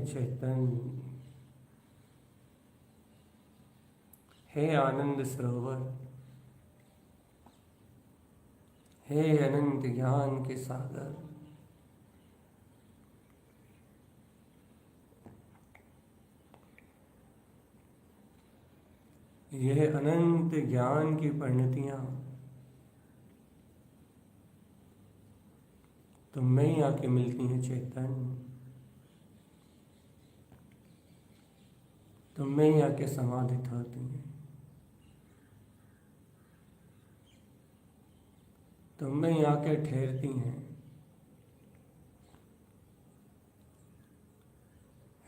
चैतन्य, हे आनंद सरोवर, हे अनंत ज्ञान के सागर, यह अनंत ज्ञान की परिणतियां तुम में ही आके मिलती हैं चैतन्य, तुम में ही आके समाधित होती हैं, तुम में ही आके ठहरती हैं।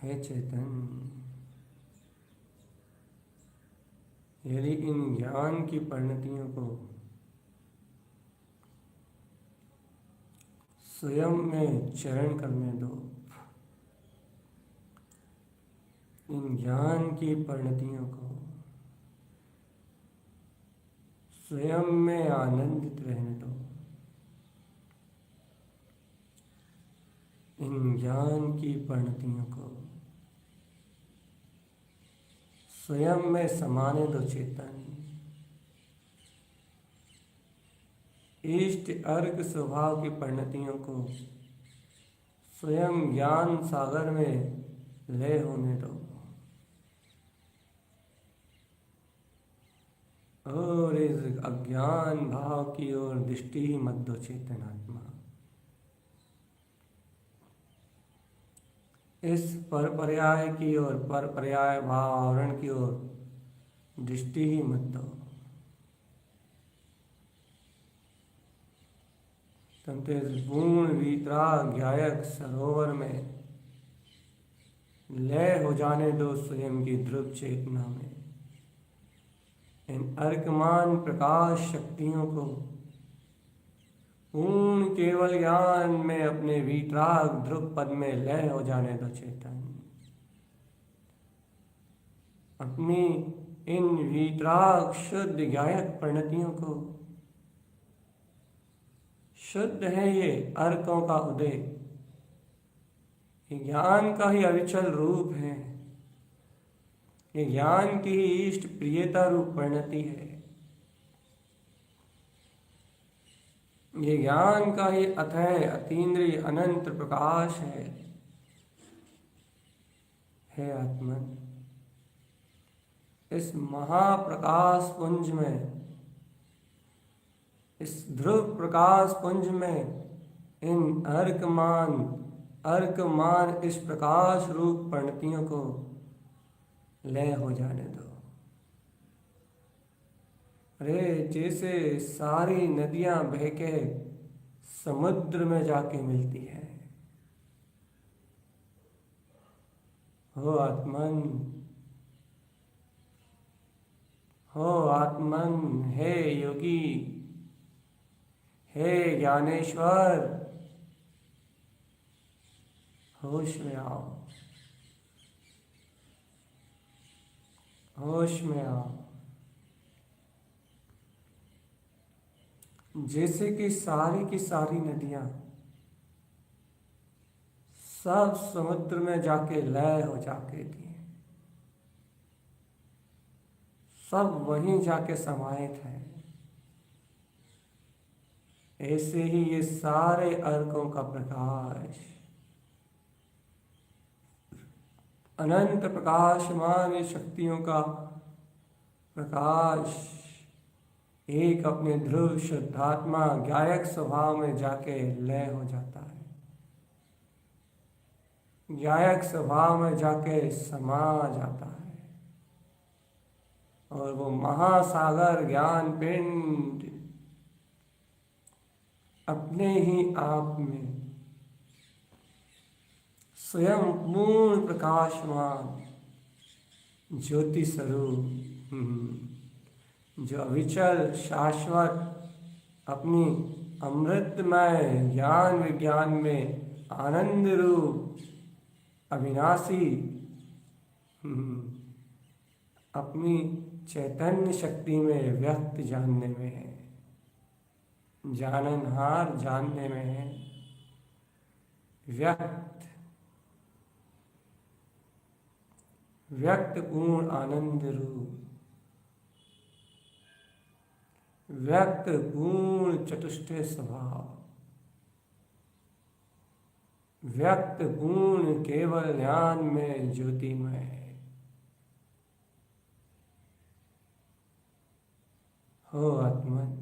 हे चैतन्य, यदि इन ज्ञान की परिणतियों को स्वयं में चरण करने दो, इन ज्ञान की परिणतियों को स्वयं में आनंदित रहने दो, इन ज्ञान की परिणतियों को स्वयं में समाने दो चेतन। इष्ट अर्घ स्वभाव की परिणतियों को स्वयं ज्ञान सागर में लय होने दो और इस अज्ञान भाव की ओर दृष्टि ही मत दो चेतनात्मा। इस पर पर्याय की ओर, पर पर्याय भाव आवरण की ओर दृष्टि ही मत दो। तुम तो इस पूर्ण वीतराग ज्ञायक सरोवर में लय हो जाने दो स्वयं की ध्रुव चेतना में। इन अर्कमान प्रकाश शक्तियों को पूर्ण केवल ज्ञान में अपने वीतराग ध्रुव पद में लय हो जाने दो चेतन। अपनी इन वीतराग शुद्ध ज्ञायक परिणतियों को, शुद्ध है ये अर्कों का उदय, ये ज्ञान का ही अविचल रूप है, ये ज्ञान की ही इष्ट प्रियता रूप परिणति है, ये ज्ञान का ही अथय अतीन्द्रिय अनंत प्रकाश है। हे आत्मन, इस महाप्रकाश पुंज में, इस ध्रुव प्रकाश पुंज में इन अर्कमान इस प्रकाश रूप परिणतियों को लय हो जाने दो। अरे जैसे सारी नदियां बह के समुद्र में जाके मिलती है। हो आत्मन, हो आत्मन, हे योगी, हे ज्ञानेश्वर, होश में आओ, होश में आओ। जैसे कि सारी की सारी नदियां सब समुद्र में जाके लय हो जाके थी, सब वहीं जाके समाहित है, ऐसे ही ये सारे अर्कों का प्रकाश, अनंत प्रकाशमान शक्तियों का प्रकाश एक अपने ध्रुव शुद्धात्मा ज्ञायक स्वभाव में जाके लय हो जाता है, ज्ञायक स्वभाव में जाके समा जाता है और वो महासागर ज्ञान पिंड अपने ही आप में स्वयं पूर्ण प्रकाशमान ज्योति स्वरूप, जो अविचल शाश्वत अपनी अमृतमय ज्ञान विज्ञान में आनंद रूप अविनाशी अपनी चैतन्य शक्ति में व्यक्त जानने में है, जाननहार जानने में है, व्यक्त व्यक्त पूर्ण आनंद रूप, व्यक्त पूर्ण चतुष्टय स्वभाव, व्यक्त पूर्ण केवल ज्ञान में ज्योतिमय हो आत्मन।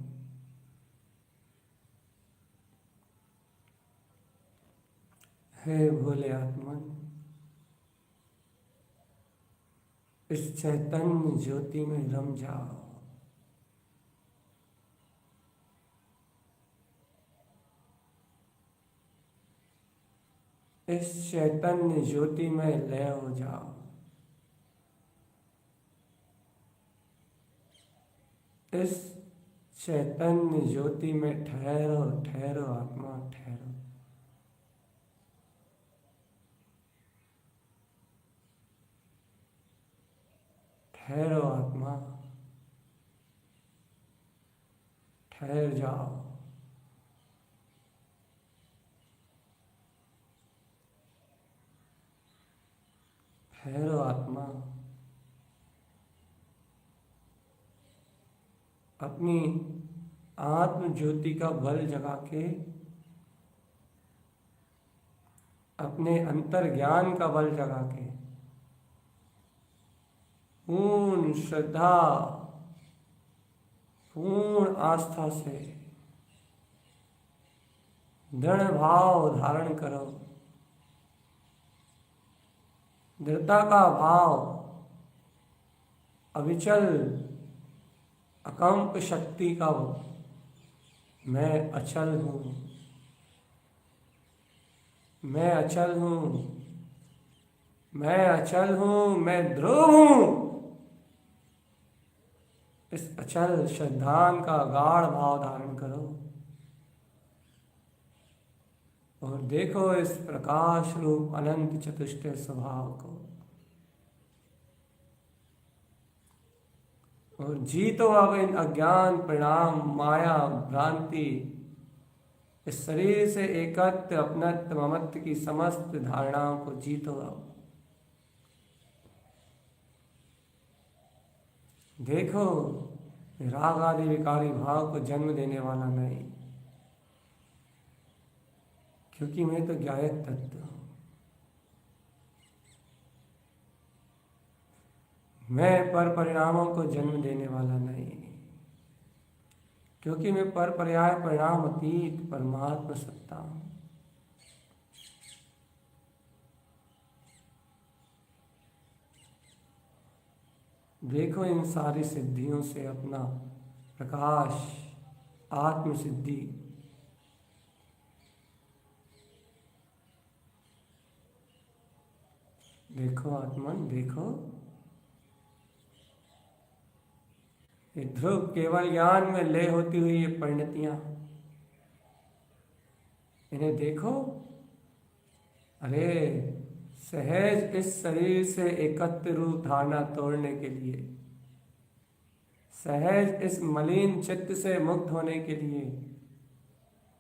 हे भोले आत्मन, इस चैतन्य ज्योति में रम जाओ। इस चैतन्य ज्योति में लय हो जाओ। इस चैतन्य ज्योति में ठहरो ठहरो आत्मा ठहरो। ठहरो आत्मा, ठहर जाओ। ठहरो आत्मा, अपनी आत्म ज्योति का बल जगा के, अपने अंतर ज्ञान का बल जगा के, पूर्ण श्रद्धा, पूर्ण आस्था से दृढ़ भाव धारण करो। दृढ़ता का भाव, अविचल अकंप शक्ति का, मैं अचल हूँ, मैं अचल हूँ, मैं अचल हूँ, मैं ध्रुव हूँ। इस अचल श्रद्धान का गाढ़ भाव धारण करो और देखो इस प्रकाश रूप अनंत चतुष्टय स्वभाव को, और जीतो अब इन अज्ञान परिणाम माया भ्रांति, इस शरीर से एकत्व अपनत्व ममत्व की समस्त धारणाओं को जीतो अब। देखो राग आदि विकारी भाव को जन्म देने वाला नहीं, क्योंकि मैं तो ज्ञायक तत्व हूं। मैं पर परिणामों को जन्म देने वाला नहीं, क्योंकि मैं पर पर्याय परिणाम अतीत परमात्मा सत्ता हूं। देखो इन सारी सिद्धियों से अपना प्रकाश, आत्म सिद्धि, देखो आत्मन, देखो ये ध्रुव केवल ज्ञान में लय होती हुई ये परिणतियां, इन्हें देखो। अरे सहज इस शरीर से एकत्र रूप धारणा तोड़ने के लिए, सहज इस मलिन चित्त से मुक्त होने के लिए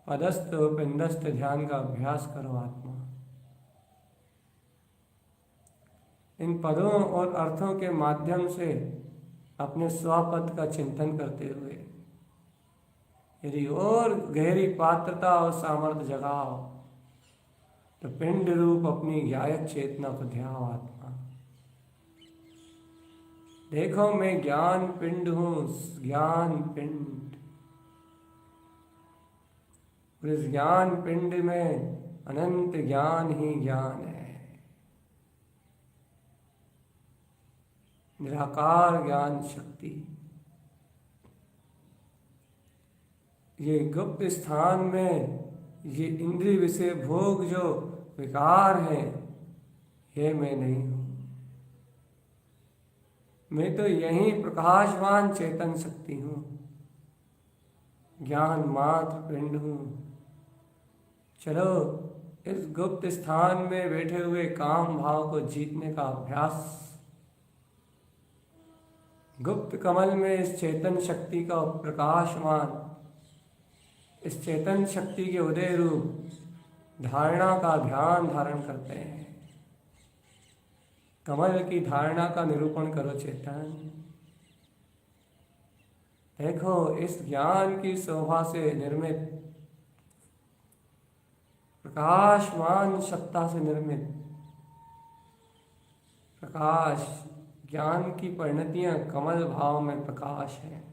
पदस्थ और पिंडस्थ ध्यान का अभ्यास करो आत्मा। इन पदों और अर्थों के माध्यम से अपने स्वपद का चिंतन करते हुए यदि और गहरी पात्रता और सामर्थ्य जगाओ तो पिंड रूप अपनी ज्ञायक चेतना को ध्याओ आत्मा। देखो मैं ज्ञान पिंड हूं, ज्ञान पिंड। इस ज्ञान पिंड में अनंत ज्ञान ही ज्ञान है, निराकार ज्ञान शक्ति। ये गुप्त स्थान में ये इंद्रिय विषय भोग जो विकार है, ये मैं नहीं हूं। मैं तो यही प्रकाशवान चेतन शक्ति हूं, ज्ञान मात्र पिंड हूं। चलो इस गुप्त स्थान में बैठे हुए काम भाव को जीतने का अभ्यास, गुप्त कमल में इस चेतन शक्ति का प्रकाशमान, इस चेतन शक्ति के उदय रूप धारणा का ध्यान धारण करते हैं। कमल की धारणा का निरूपण करो चेतन। देखो, इस ज्ञान की शोभा से निर्मित, प्रकाशमान सत्ता से निर्मित प्रकाश, ज्ञान की परिणतियां कमल भाव में प्रकाश है।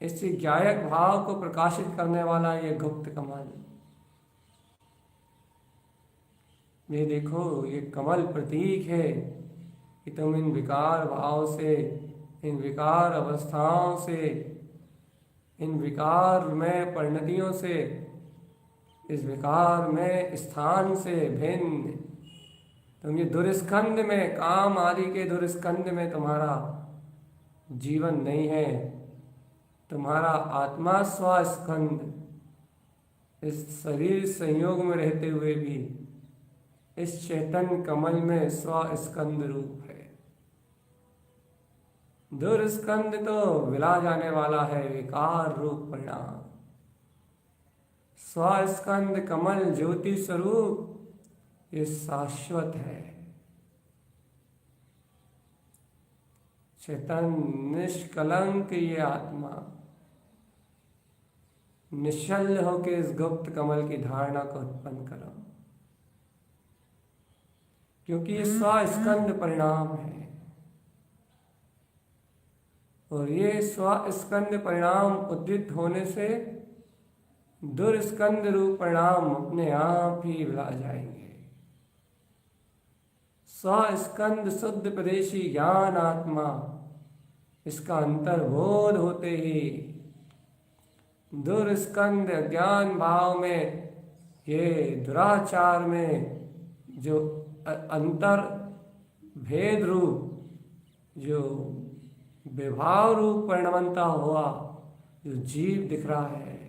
इस ज्ञायक भाव को प्रकाशित करने वाला ये गुप्त कमल, ये देखो, ये कमल प्रतीक है कि तुम इन विकार भाव से, इन विकार अवस्थाओं से, इन विकार में परिणतियों से, इस विकार में स्थान से भिन्न तुम ये दुर्स्कंध में, काम आदि के दुर्स्कंध में तुम्हारा जीवन नहीं है। तुम्हारा आत्मा स्वस्कंद, इस शरीर संयोग में रहते हुए भी इस चेतन कमल में स्वस्कंद रूप है। दुर्स्कंद तो विला जाने वाला है, विकार रूप परिणाम। स्वस्कंद कमल ज्योति स्वरूप ये शाश्वत है। चेतन निष्कलंक ये आत्मा निश्चल होकर इस गुप्त कमल की धारणा को उत्पन्न करो, क्योंकि ये स्वस्कंद परिणाम है। और ये स्वस्कंद परिणाम उद्दित होने से दुर्स्कंद रूप परिणाम अपने आप ही विला जाएंगे। स्वस्कंद शुद्ध प्रदेशी ज्ञान आत्मा, इसका अंतर्बोध होते ही दुर्स्कंद ज्ञान भाव में, ये दुराचार में जो अंतर भेद रूप, जो विभाव रूप परिणमता हुआ, जो जीव दिख रहा है,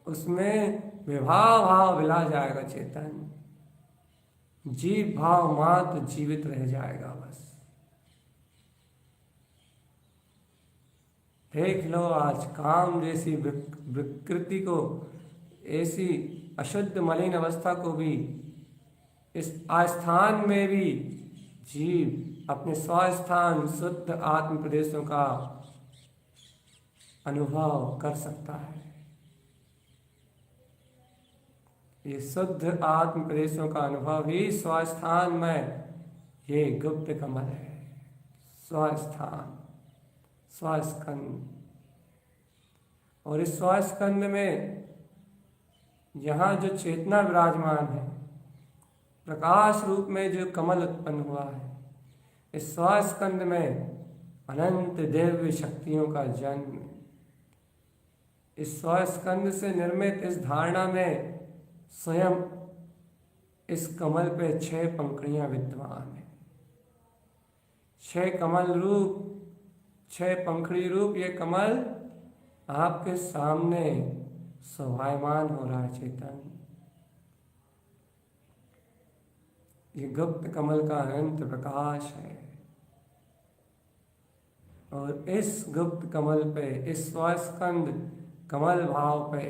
उसमें विभाव भाव विला जाएगा चेतन। जीव भाव मात्र जीवित रह जाएगा बस। देख लो, आज काम जैसी विकृति को, ऐसी अशुद्ध मलिन अवस्था को भी इस आस्थान में भी जीव अपने स्वस्थान शुद्ध आत्म प्रदेशों का अनुभव कर सकता है। ये शुद्ध आत्म प्रदेशों का अनुभव ही स्वस्थान में ये गुप्त कमल है। स्वस्थान, स्वस्कंद, और इस स्वस्कंद में यहाँ जो चेतना विराजमान है, प्रकाश रूप में जो कमल उत्पन्न हुआ है, इस स्वस्कंद में अनंत दिव्य शक्तियों का जन्म। इस स्वस्कंद से निर्मित इस धारणा में स्वयं इस कमल पे 6 पंखुड़ियां विद्यमान है। 6 कमल रूप, 6 पंखुड़ी रूप ये कमल आपके सामने शोभायमान हो रहा है चेतन। ये गुप्त कमल का अनंत प्रकाश है। और इस गुप्त कमल पे, इस स्वस्कंद कमल भाव पे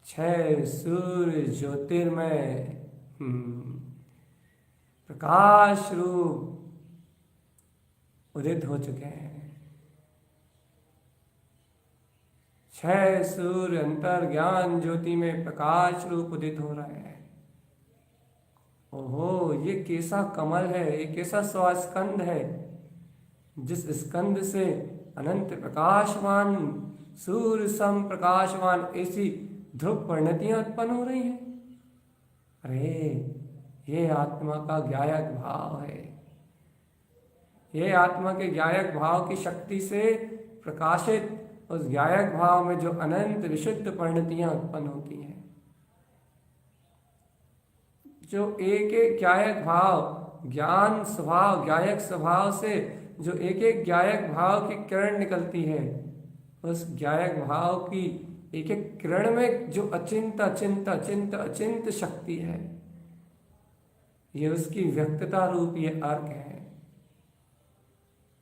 6 सूर्य ज्योतिर्मय प्रकाश रूप उदित हो चुके हैं। 6 सूर्य अंतर ज्ञान ज्योति में प्रकाश रूप उदित हो रहे हैं। ओहो, ये कैसा कमल है, ये कैसा स्वस्कंद है, जिस स्कंद से अनंत प्रकाशमान, सूर्य सम प्रकाशमान ऐसी ध्रुव परिणतियां उत्पन्न हो रही हैं। अरे, ये आत्मा का ज्ञायक भाव है। ये आत्मा के ज्ञायक भाव की शक्ति से प्रकाशित उस ज्ञायक भाव में जो अनंत विशुद्ध परिणतियां उत्पन्न होती हैं, जो एक एक ज्ञायक भाव, ज्ञान स्वभाव, ज्ञायक स्वभाव से जो एक एक ज्ञायक भाव की किरण निकलती है, उस ज्ञायक भाव की एक एक किरण में जो अचिंत अचिंत अचिंत अचिंत शक्ति है, ये उसकी व्यक्तता रूप ये अर्क है।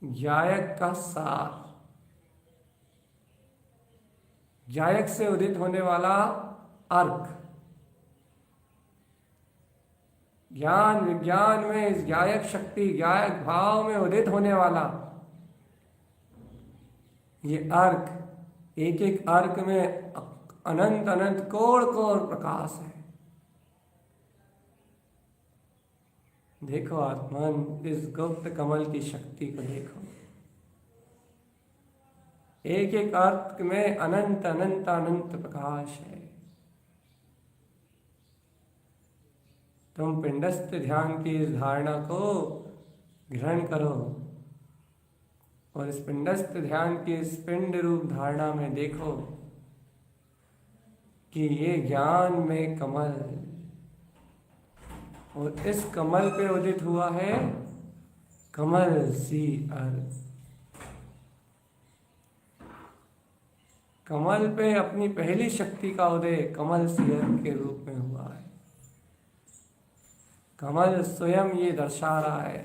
ज्ञायक का सार, ज्ञायक से उदित होने वाला अर्क, ज्ञान विज्ञान में इस ज्ञायक शक्ति, ज्ञायक भाव में उदित होने वाला ये अर्क, एक एक अर्क में अनंत अनंत कोड़ कोड़ प्रकाश है। देखो आत्मन, इस गुप्त कमल की शक्ति को देखो। एक एक अर्क में अनंत अनंत अनंत प्रकाश है। तुम पिंडस्थ ध्यान की इस धारणा को ग्रहण करो और इस पिंडस्थ ध्यान की इस पिंड रूप धारणा में देखो कि ये ज्ञान में कमल, और इस कमल पे उदित हुआ है कमल सी अर्क। कमल पे अपनी पहली शक्ति का उदय कमल सी अर्क के रूप में हुआ है। कमल स्वयं ये दर्शा रहा है,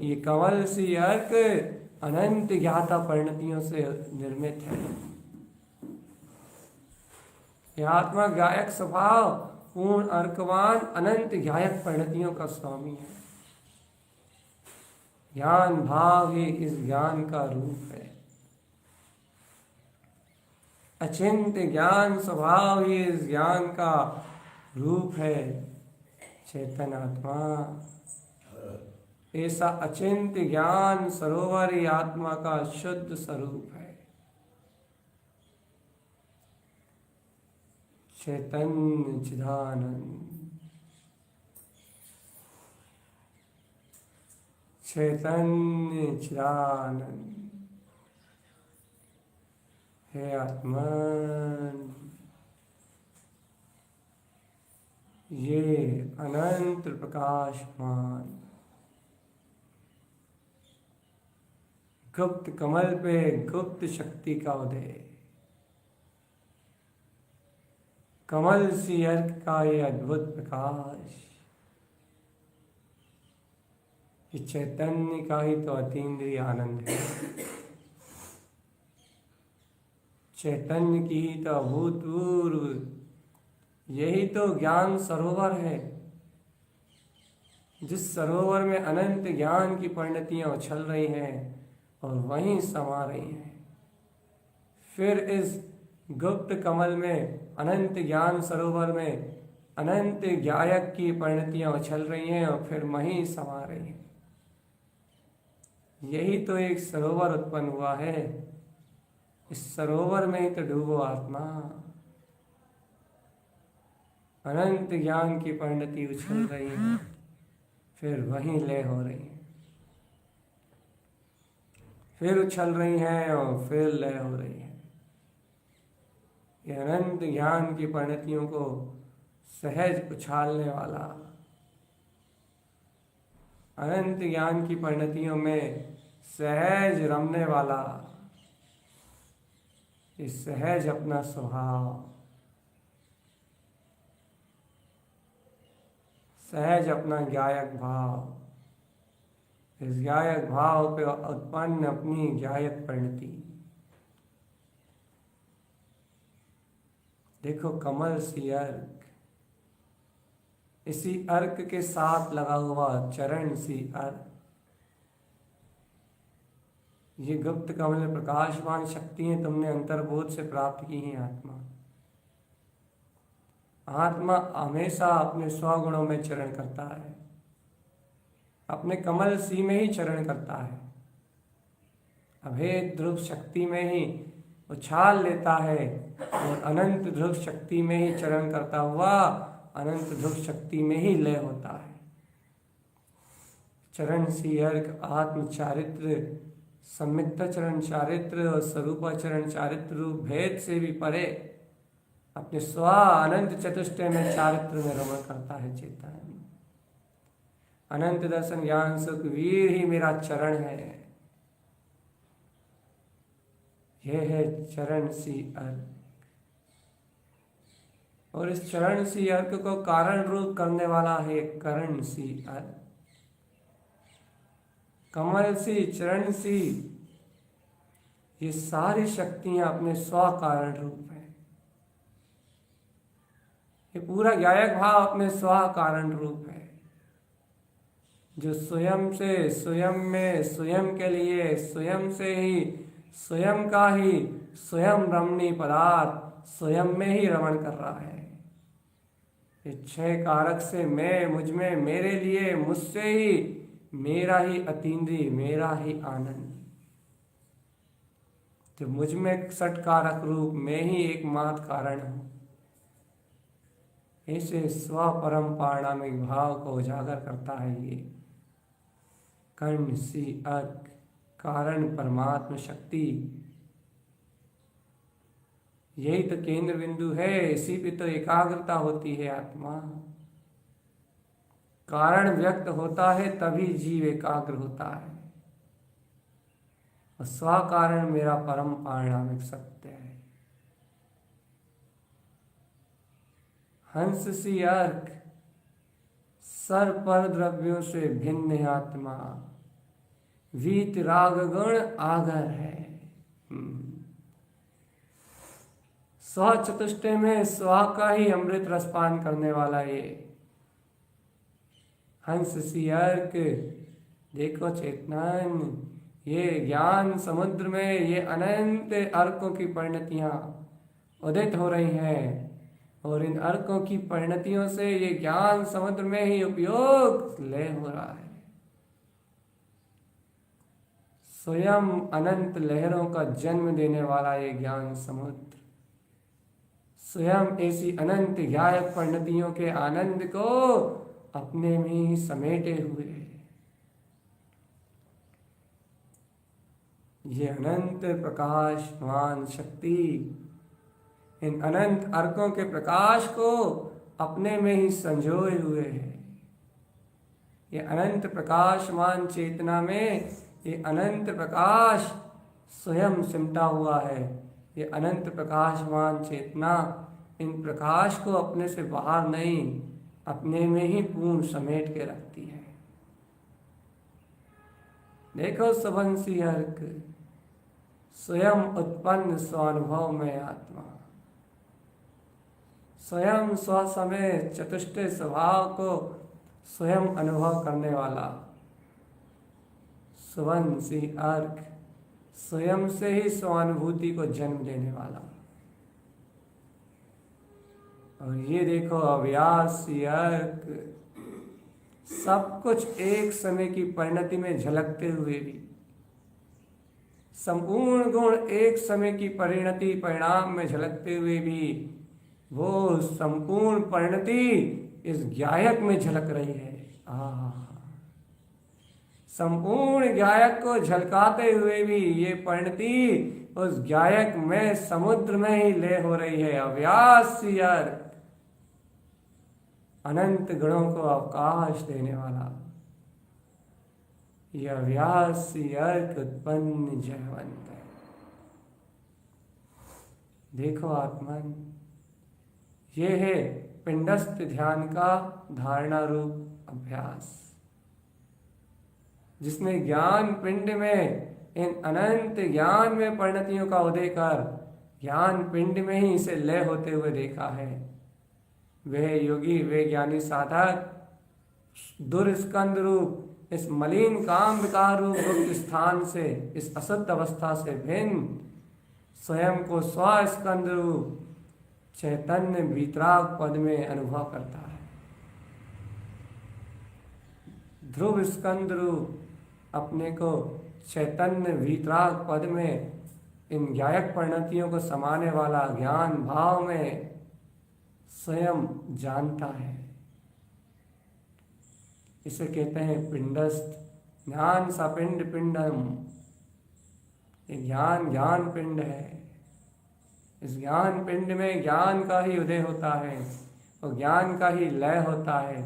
ये कमल सी अर्क अनंत ज्ञाता परिणतियों से निर्मित है। यह आत्मा गायक स्वभाव, पूर्ण अर्कवान, अनंत ज्ञायक परिणतियों का स्वामी है। ज्ञान भाव ही इस ज्ञान का रूप है। अचिंत्य ज्ञान स्वभाव ही इस ज्ञान का रूप है। चेतन आत्मा ऐसा अचिंत्य ज्ञान सरोवर ही आत्मा का शुद्ध स्वरूप है। चैतन्य चिदानंद, चैतन्य चिदानंद हे आत्मन, ये अनंत प्रकाशमान गुप्त कमल पे गुप्त शक्ति का उदय, कमल सी अर्क का ये अद्भुत प्रकाश, ये चैतन्य का ही तो अतीन्द्रिय आनंद है। चैतन्य की ही तो अभूतपूर्व, यही तो ज्ञान सरोवर है, जिस सरोवर में अनंत ज्ञान की परिणतियां उछल रही हैं और वहीं समा रही हैं। फिर इस गुप्त कमल में, अनंत ज्ञान सरोवर में अनंत ज्ञायक की परिणतियां उछल रही हैं और फिर वहीं समा रही हैं। यही तो एक सरोवर उत्पन्न हुआ है। इस सरोवर में ही तो डूबो आत्मा। अनंत ज्ञान की परिणति उछल रही है, फिर वहीं लय हो रही है, फिर उछल रही हैं और फिर लय हो रही है। ये अनंत ज्ञान की परिणतियों को सहज उछालने वाला, अनंत ज्ञान की परिणतियों में सहज रमने वाला, इस सहज अपना स्वभाव, सहज अपना ज्ञायक भाव, इस ज्ञायक भाव पे उत्पन्न अपनी ज्ञायक परिणति। देखो कमल सी अर्क, इसी अर्क के साथ लगा हुआ चरण सी अर्क, ये गुप्त कमल प्रकाशमान शक्तियां तुमने अंतर्बोध से प्राप्त की हैं। आत्मा हमेशा अपने स्वगुणों में चरण करता है, अपने कमल सी में ही चरण करता है, अभेद ध्रुव शक्ति में ही उछाल लेता है और अनंत ध्रुव शक्ति में ही चरण करता हुआ अनंत ध्रुव शक्ति में ही लय होता है। चरण सी अर्क आत्म चारित्र, सम्मिक्ता चरण चारित्र और स्वरूपाचरण चारित्र रूप भेद से भी परे अपने स्व अनंत चतुष्टय में चारित्र में रमण करता है। चेतन अनंत दर्शन ज्ञान सुख वीर ही मेरा चरण है। यह है चरण सी अर्क, और इस चरण सी अर्क को कारण रूप करने वाला है करण सी अर्क। कमल सी, चरण सी, ये सारी शक्तियां अपने स्व कारण रूप है। ये पूरा ज्ञायक भाव अपने स्व कारण रूप है। जो स्वयं से, स्वयं में, स्वयं के लिए, स्वयं से ही, स्वयं का ही, स्वयं रमणीय पदार्थ स्वयं में ही रमण कर रहा है। क्षय कारक से मैं, मुझ में, मेरे लिए, मुझसे ही, मेरा ही अतीन्द्रिय, मेरा ही आनंद। तो मुझ में सट कारक रूप मैं ही एकमात्र कारण हूं। ऐसे स्वपरम पारणामिक भाव को उजागर करता है ये कर्ण सी अर्क, कारण परमात्मा शक्ति। यही तो केंद्र बिंदु है, इसी पे तो एकाग्रता होती है आत्मा। कारण व्यक्त होता है तभी जीव एकाग्र होता है। और स्वकारण मेरा परम पारणामिक सत्य है। हंस सी अर्क, सर पर द्रव्यों से भिन्न है आत्मा, वीत राग गुण आगर है। स्व चतुष्टय में स्व का ही अमृत रसपान करने वाला ये हंस सी अर्क। देखो चेतन, ये ज्ञान समुद्र में ये अनंत अर्कों की परिणतियां उदित हो रही हैं, और इन अर्कों की परिणतियों से ये ज्ञान समुद्र में ही उपयोग लय हो रहा है। स्वयं अनंत लहरों का जन्म देने वाला ये ज्ञान समुद्र स्वयं ऐसी अनंत गायक परिणतियों के आनंद को अपने में ही समेटे हुए है। ये अनंत प्रकाशमान शक्ति इन अनंत अर्कों के प्रकाश को अपने में ही संजोए हुए है। ये अनंत प्रकाशमान चेतना में ये अनंत प्रकाश स्वयं सिमटा हुआ है। ये अनंत प्रकाशमान चेतना इन प्रकाश को अपने से बाहर नहीं, अपने में ही पूर्ण समेट के रखती है। देखो सुबंसी अर्क, स्वयं उत्पन्न स्वानुभव में आत्मा, स्वयं स्वसमय चतुष्टय स्वभाव को स्वयं अनुभव करने वाला सुबंसी अर्क, स्वयं से ही स्वानुभूति को जन्म देने वाला। और ये देखो अव्यासी अर्क, सब कुछ एक समय की परिणति में झलकते हुए भी, संपूर्ण गुण एक समय की परिणति परिणाम में झलकते हुए भी वो संपूर्ण परिणति इस गायक में झलक रही है। संपूर्ण गायक को झलकाते हुए भी ये परिणति उस गायक में समुद्र में ही लय हो रही है। अव्यासी अर्क, अनंत गुणों को अवकाश देने वाला यह अव्यासी अर्क उत्पन्न जयवंत है। देखो आत्मन, ये है पिंडस्थ ध्यान का धारणा रूप अभ्यास, जिसने ज्ञान पिंड में इन अनंत ज्ञान में परिणतियों का उदय कर ज्ञान पिंड में ही इसे लय होते हुए देखा है। वह योगी, वे ज्ञानी साधक दुर्स्कंद रूप इस मलिन काम विकार रूप गुप्त स्थान से, इस असुद्ध अवस्था से भिन्न स्वयं को स्वस्कंद रूप चैतन्य वीतराग पद में अनुभव करता है। ध्रुव स्कंद रूप अपने को चैतन्य वीतराग पद में इन गायक परिणतियों को समाने वाला ज्ञान भाव में स्वयं जानता है। इसे कहते हैं पिंडस्थ ज्ञान सा पिंड पिंडम। ये ज्ञान ज्ञान पिंड है। इस ज्ञान पिंड में ज्ञान का ही उदय होता है और ज्ञान का ही लय होता है।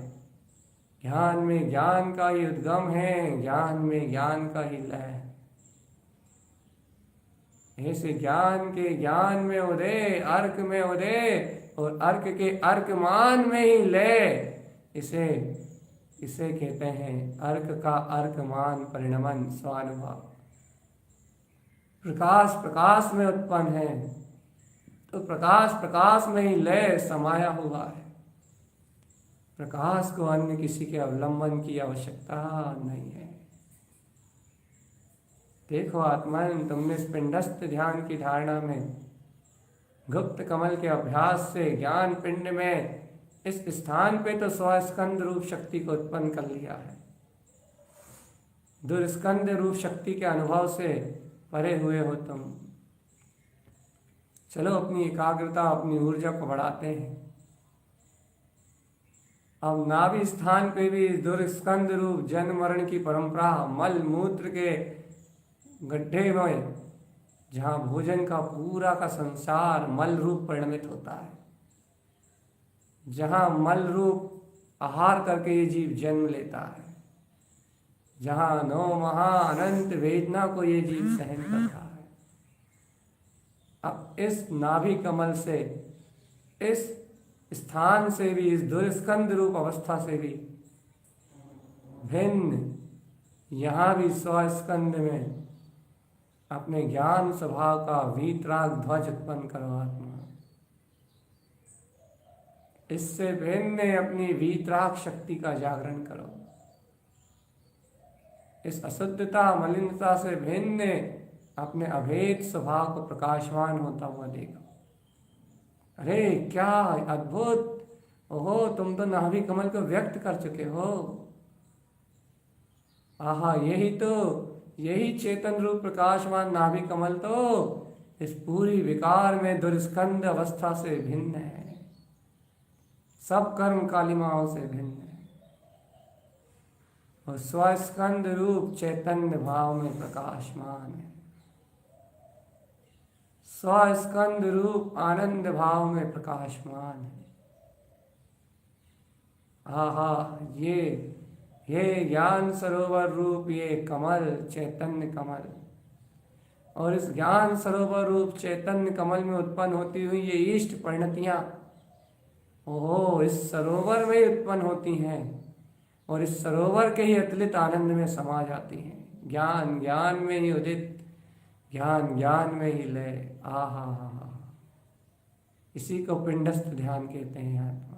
ज्ञान में ज्ञान का ही उद्गम है, ज्ञान में ज्ञान का ही लय है। ऐसे ज्ञान के ज्ञान में उदय, अर्क में उदय और अर्क के अर्कमान में ही लय, इसे कहते हैं अर्क का अर्कमान परिणमन स्वानुभव। प्रकाश प्रकाश में उत्पन्न है तो प्रकाश प्रकाश में ही लय समाया हुआ है। प्रकाश को अन्य किसी के अवलंबन की आवश्यकता नहीं है। देखो आत्मन, तुमने इस पिंडस्थ ध्यान की धारणा में गुप्त कमल के अभ्यास से ज्ञान पिंड में इस स्थान पे तो स्वस्कंद रूप शक्ति को उत्पन्न कर लिया है। दुर्स्कंद रूप शक्ति के अनुभव से परे हुए हो तुम। चलो अपनी एकाग्रता, अपनी ऊर्जा को बढ़ाते हैं। अब नाभि स्थान पे भी दुर्स्कंद रूप जन्म मरण की परंपरा, मल मूत्र के गड्ढे में जहाँ भोजन का पूरा का संसार मल रूप परिणमित होता है, जहाँ मल रूप आहार करके ये जीव जन्म लेता है, जहाँ 9 महा अनंत वेदना को ये जीव सहन करता है, अब इस नाभि कमल से, इस स्थान से भी, इस दुर्स्कंद रूप अवस्था से भी भिन्न यहाँ भी स्वस्कंद में अपने ज्ञान स्वभाव का वीतराग ध्वज उत्पन्न करो आत्मा। इससे भिन्न अपनी वीतराग शक्ति का जागरण करो। इस अशुद्धता मलिनता से भिन्न अपने अभेद स्वभाव को प्रकाशमान होता हुआ देखो। अरे क्या अद्भुत! ओहो, तुम तो नाभि कमल को व्यक्त कर चुके हो। आहा, यही चेतन रूप प्रकाशमान नाभि कमल तो इस पूरी विकार में दुर्स्कंद अवस्था से भिन्न है, सब कर्म कालिमाओं से भिन्न है, और स्वस्कंद रूप चैतन्य भाव में प्रकाशमान है, स्वस्कंद रूप आनंद भाव में प्रकाशमान है। आहा, ये ज्ञान सरोवर रूप ये कमल, चैतन्य कमल, और इस ज्ञान सरोवर रूप चैतन्य कमल में उत्पन्न होती हुई ये इष्ट परिणतियाँ, ओहो, इस सरोवर में उत्पन्न होती हैं और इस सरोवर के ही अतुलित आनंद में समा जाती हैं। ज्ञान ज्ञान में ही उदित, ज्ञान ज्ञान में ही लय। आहा, इसी को पिंडस्थ ध्यान कहते हैं आत्मा।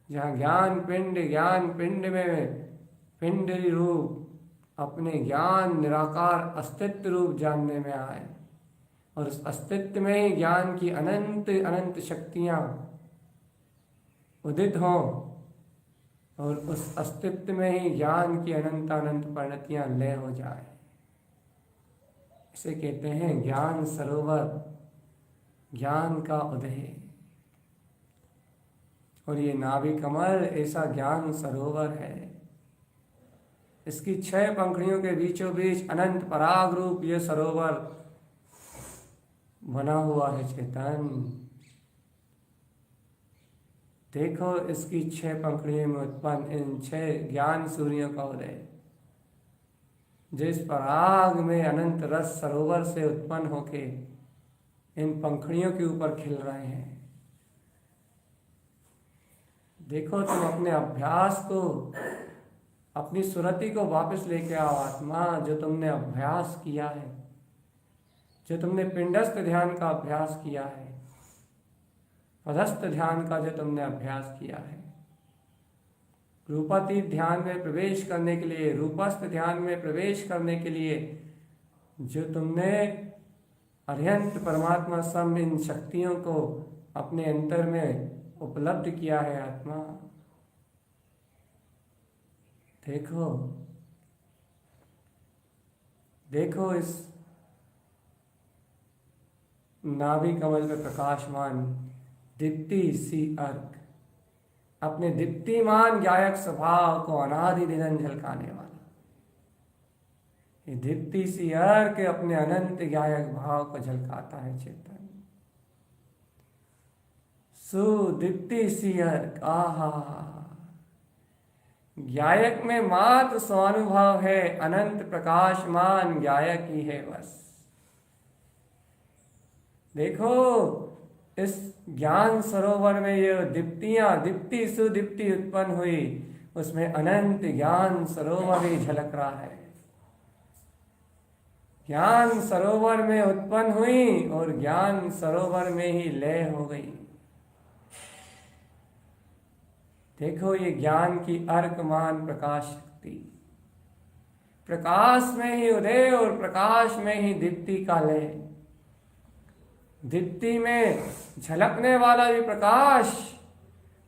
जहाँ ज्ञान पिंड में पिंडरी रूप अपने ज्ञान निराकार अस्तित्व रूप जानने में आए, और उस अस्तित्व में ही ज्ञान की अनंत अनंत शक्तियाँ उदित हों, और उस अस्तित्व में ही ज्ञान की अनंत अनंत परिणतियाँ लय हो जाए। इसे कहते हैं ज्ञान सरोवर, ज्ञान का उदय। और ये नाभि कमल ऐसा ज्ञान सरोवर है। इसकी 6 पंखुड़ियों के बीचों बीच अनंत पराग रूप ये सरोवर बना हुआ है चेतन। देखो इसकी 6 पंखुड़ियों में उत्पन्न इन 6 ज्ञान सूर्यों का उदय, जिस पराग में अनंत रस सरोवर से उत्पन्न होके इन पंखुड़ियों के ऊपर खिल रहे हैं। देखो, तुम अपने अभ्यास को, अपनी सुरति को वापस लेके आओ आत्मा। जो तुमने अभ्यास किया है, जो तुमने पिंडस्थ ध्यान का अभ्यास किया है, पदस्थ ध्यान का जो तुमने अभ्यास किया है, रूपातीत ध्यान में प्रवेश करने के लिए, रूपस्थ ध्यान में प्रवेश करने के लिए जो तुमने अर्यंत परमात्मा सम इन शक्तियों को अपने अंतर में उपलब्ध किया है आत्मा। देखो इस नाभि कमल में प्रकाशमान दीप्ति सी अर्क, अपने दीप्तिमान गायक स्वभाव को अनादि निधन झलकाने वाला ये दीप्ति सी अर्क अपने अनंत गायक भाव को झलकाता है चेतन। सुदीप्ति सी अर्क, आहा, गायक में मात्र स्वानुभव है, अनंत प्रकाशमान गायक ही है बस। देखो इस ज्ञान सरोवर में ये दीप्ति सुदीप्ति उत्पन्न हुई, उसमें अनंत ज्ञान सरोवर ही झलक रहा है। ज्ञान सरोवर में उत्पन्न हुई और ज्ञान सरोवर में ही लय हो गई। देखो ये ज्ञान की अर्कमान प्रकाश शक्ति, प्रकाश में ही उदय और प्रकाश में ही दीप्ति का लय। दीप्ति में झलकने वाला भी प्रकाश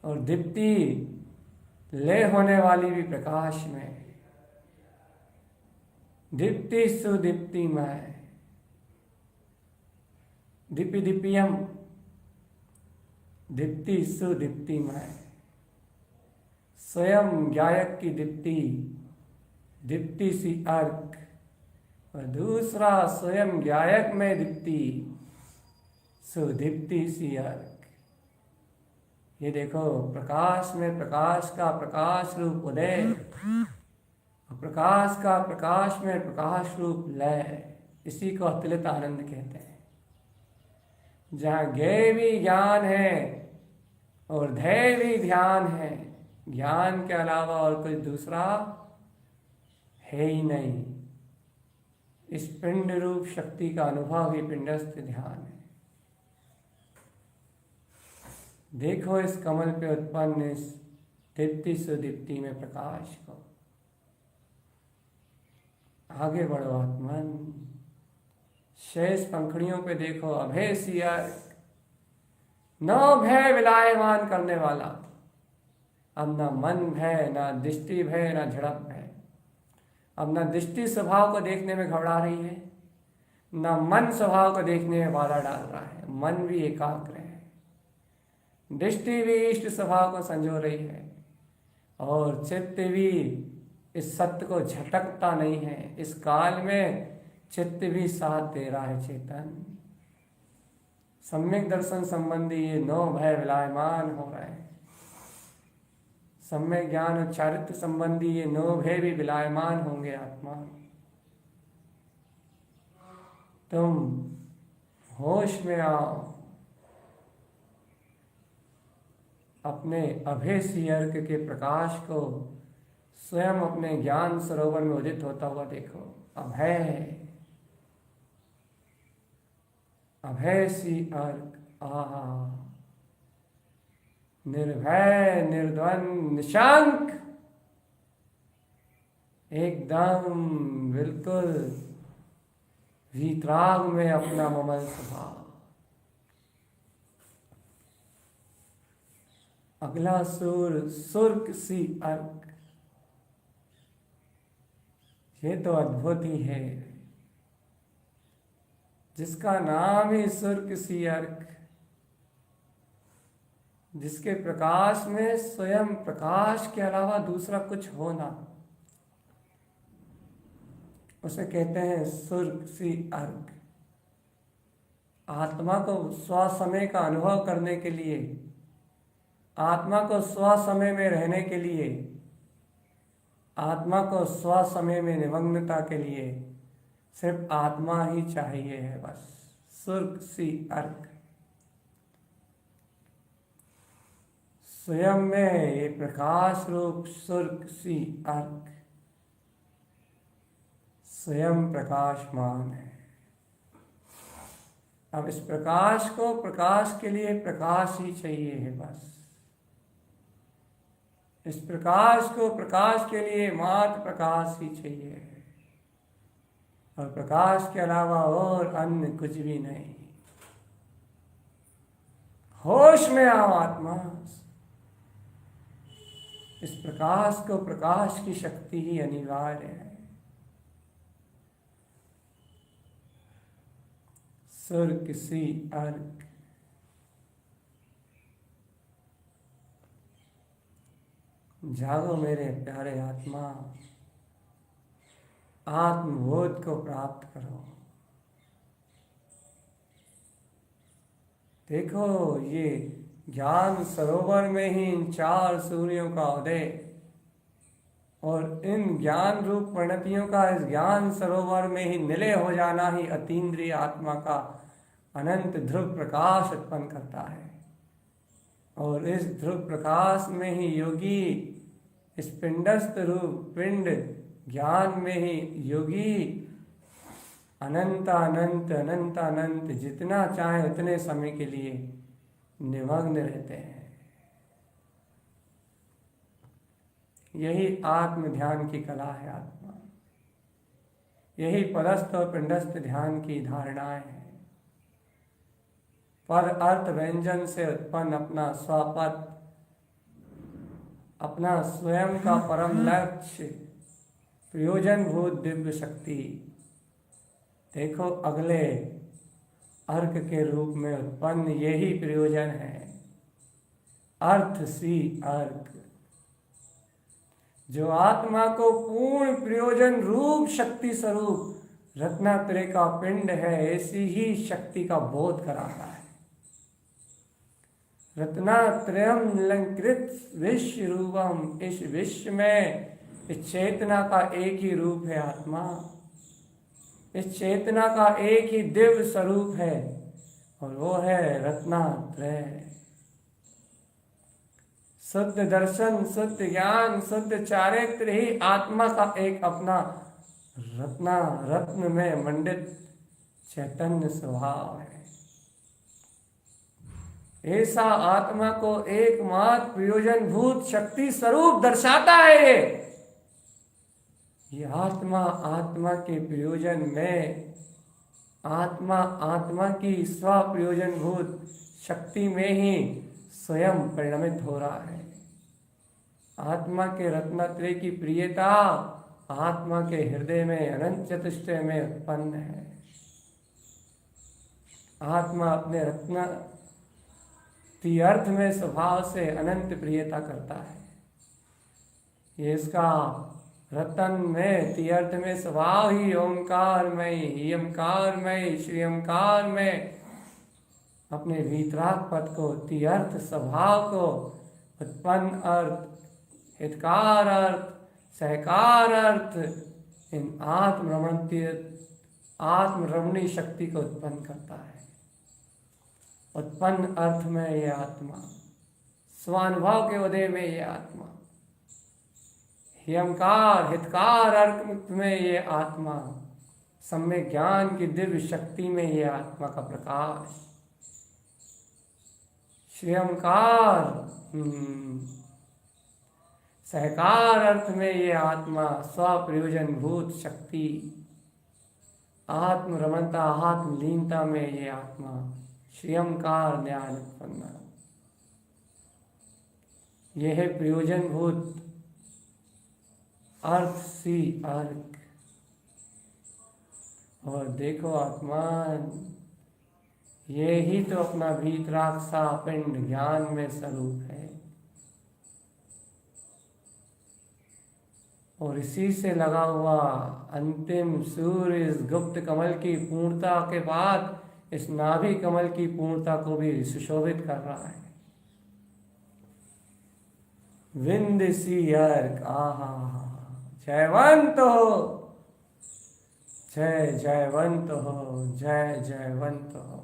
और दीप्ति लय होने वाली भी प्रकाश में। दीप्ति सुदीप्तिमय, दीपि दीपियम, दीप्ति सुदीप्तिमय। स्वयं गायक की दीप्ति, दीप्ति सी अर्क, और दूसरा स्वयं गायक में दीप्ति, सुदीप्ति सी अर्क। ये देखो प्रकाश में प्रकाश का प्रकाश रूप उदय, प्रकाश का प्रकाश में प्रकाश रूप लय। इसी को अतुलित आनंद कहते हैं। जहाँ ज्ञेय भी ज्ञान है और ध्येय भी ध्यान है, ज्ञान के अलावा और कुछ दूसरा है ही नहीं। इस पिंड रूप शक्ति का अनुभव ही पिंडस्थ ध्यान है। देखो इस कमल पे उत्पन्न इस दीप्ति सुदीप्ति में प्रकाश को। आगे बढ़ो आत्मन, शेष पंखड़ियों पे देखो अभय सिया, नौ भय विलायमान करने वाला। अब ना मन भय, ना दृष्टि भय, ना झड़प भय। अब ना दृष्टि स्वभाव को देखने में घबरा रही है, ना मन स्वभाव को देखने में बाधा डाल रहा है। मन भी एकाग्र है, दृष्टि भी इष्ट स्वभाव को संजो रही है, और चित्त भी इस सत्य को झटकता नहीं है। इस काल में चित्त भी साथ दे रहा है चेतन। सम्यक दर्शन संबंधी ये नौ भय विलायमान हो रहे हैं। सम्यक ज्ञान और चारित्र संबंधी ये नौ भय भी विलायमान होंगे आत्मा। तुम होश में आओ, अपने अभय सी अर्क के प्रकाश को स्वयं अपने ज्ञान सरोवर में उदित होता हुआ देखो। अभय, अभय सी अर्क, आहा, निर्भय, निर्द्वंद, निशांक, एकदम बिल्कुल वीतराग में अपना ममल स्वभाव। अगला सुर, सुर्क सी अर्क। ये तो अद्भुत ही है, जिसका नाम ही सुर्क सी अर्क, जिसके प्रकाश में स्वयं प्रकाश के अलावा दूसरा कुछ हो ना, उसे कहते हैं सुर्क सी अर्क। आत्मा को स्वसमय का अनुभव करने के लिए, आत्मा को स्वसमय में रहने के लिए, आत्मा को स्वसमय में निमग्नता के लिए सिर्फ आत्मा ही चाहिए है बस। सुर्क सी अर्क, स्वयं में ये प्रकाश रूप सुर्क सी अर्क स्वयं प्रकाशमान है। अब इस प्रकाश को प्रकाश के लिए प्रकाश ही चाहिए है बस। इस प्रकाश को प्रकाश के लिए मात्र प्रकाश ही चाहिए है, और प्रकाश के अलावा और अन्य कुछ भी नहीं। होश में आओ आत्मा। इस प्रकाश को प्रकाश की शक्ति ही अनिवार्य है। सुर्क सी अर्क, जागो मेरे प्यारे आत्मा, आत्मबोध को प्राप्त करो। देखो ये ज्ञान सरोवर में ही इन चार सूर्यों का उदय, और इन ज्ञान रूप परिणतियों का इस ज्ञान सरोवर में ही निलय हो जाना ही अतीन्द्रिय आत्मा का अनंत ध्रुव प्रकाश उत्पन्न करता है। और इस ध्रुव प्रकाश में ही योगी, इस पिंडस्थ रूप पिंड ज्ञान में ही योगी अनंत अनंत अनंत अनंत जितना चाहे उतने समय के लिए निमग्न रहते हैं। यही आत्म ध्यान की कला है। आत्मा यही पदस्थ और पिंडस्थ ध्यान की धारणाएं हैं। पर अर्थ व्यंजन से उत्पन्न अपना स्वपद, अपना स्वयं का परम लक्ष्य, प्रयोजन भूत दिव्य शक्ति, देखो अगले अर्क के रूप में उत्पन्न यही प्रयोजन है। अर्थ सी अर्क, जो आत्मा को पूर्ण प्रयोजन रूप शक्ति स्वरूप रत्नात्रय का पिंड है, ऐसी ही शक्ति का बोध कराता है। रत्नात्रयम् अलंकृत विश्व रूपम, इस विश्व में इस चेतना का एक ही रूप है आत्मा। इस चेतना का एक ही दिव्य स्वरूप है और वो है रत्नात्रय। शुद्ध दर्शन, शुद्ध ज्ञान, शुद्ध चारित्र ही आत्मा का एक अपना रत्न में मंडित चैतन्य स्वभाव है। ऐसा आत्मा को एकमात्र प्रयोजन भूत शक्ति स्वरूप दर्शाता है। ये आत्मा के प्रयोजन में, आत्मा की स्व प्रयोजन भूत शक्ति में ही स्वयं परिणमित हो रहा है। आत्मा के रत्नत्रय की प्रियता आत्मा के हृदय में अनंत चतुष्टय में उत्पन्न है। आत्मा अपने रत्न तीर्थ में स्वभाव से अनंत प्रियता करता है। ये इसका रतन में तीर्थ में स्वभाव ही ओंकारमय, हीयंकारमय, श्रीयंकारमय अपने वीतराग पद को, तीर्थ स्वभाव को उत्पन्न अर्थ, हितकार अर्थ, सहकार अर्थ, इन आत्मरमणी शक्ति को उत्पन्न करता है। उत्पन्न अर्थ में ये आत्मा, स्वानुभव के उदय में ये आत्मा, हियंकार हितकार अर्थ में ये आत्मा, सम्यक ज्ञान की दिव्य शक्ति में ये आत्मा का प्रकाश, श्रेयंकार सहकार अर्थ में ये आत्मा, स्वप्रयोजन भूत शक्ति, आत्मरमणता आत्मलीनता में ये आत्मा, श्रेयंकार ज्ञान उत्पन्न। यह है प्रयोजन भूत अर्थ सी अर्क। और देखो आत्मान, ये ही तो अपना भीतराग सा पिंड ज्ञान में स्वरूप है। और इसी से लगा हुआ अंतिम सूर्य इस गुप्त कमल की पूर्णता के बाद इस नाभि कमल की पूर्णता को भी सुशोभित कर रहा है। विंद सी अर्क, आहा जयवंत हो, जय जयवंत हो, जय जयवंत हो।